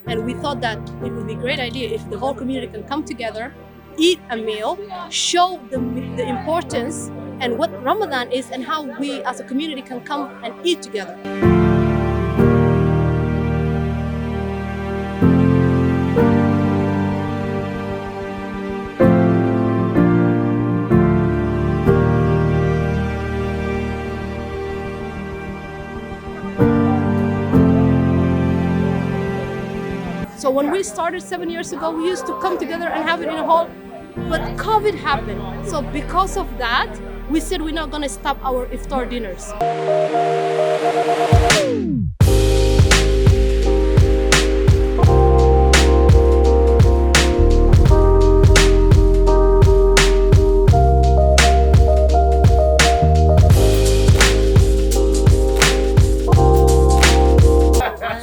And we thought that it would be a great idea if the whole community can come together, eat a meal, show the importance and what Ramadan is and how we as a community can come and eat together. So when we started 7 years ago, we used to come together and have it in a hall, but COVID happened. So because of that, we said we're not gonna stop our iftar dinners.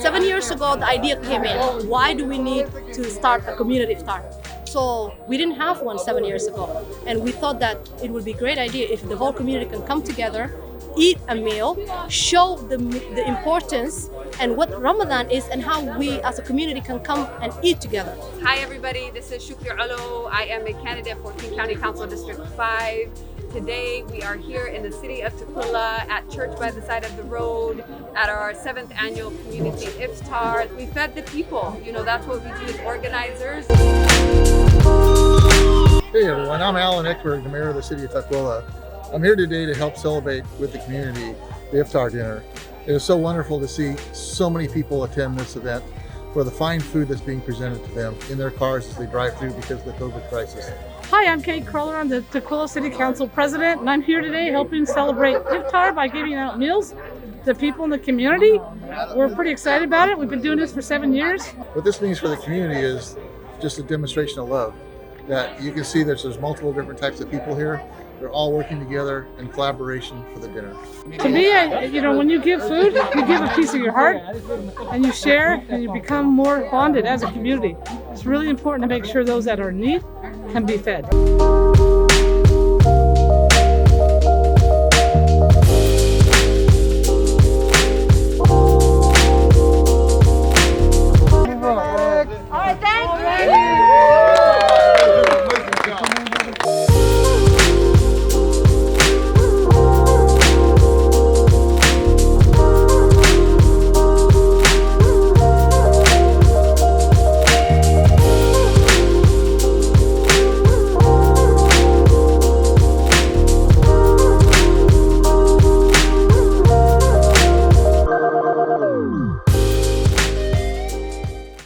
7 years ago, the idea came in. Why do we need to start a community iftar? So we didn't have one 7 years ago. And we thought that it would be a great idea if the whole community can come together, eat a meal, show the importance and what Ramadan is and how we as a community can come and eat together. Hi everybody, this is Shukri Olo. I am a candidate for King County Council District 5. Today we are here in the city of Tukwila at Church by the Side of the Road at our 7th annual community Iftar. We fed the people, that's what we do as organizers. Hey everyone, I'm Alan Eckberg, the mayor of the city of Tukwila. I'm here today to help celebrate with the community the Iftar dinner. It is so wonderful to see so many people attend this event for the fine food that's being presented to them in their cars as they drive through because of the COVID crisis. Hi, I'm Kate Kroller. I'm the Tukwila City Council President, and I'm here today helping celebrate Iftar by giving out meals to people in the community. We're pretty excited about it. We've been doing this for 7 years. What this means for the community is just a demonstration of love. That you can see there's multiple different types of people here. They're all working together in collaboration for the dinner. To me, when you give food, you give a piece of your heart and you share and you become more bonded as a community. It's really important to make sure those that are in need can be fed.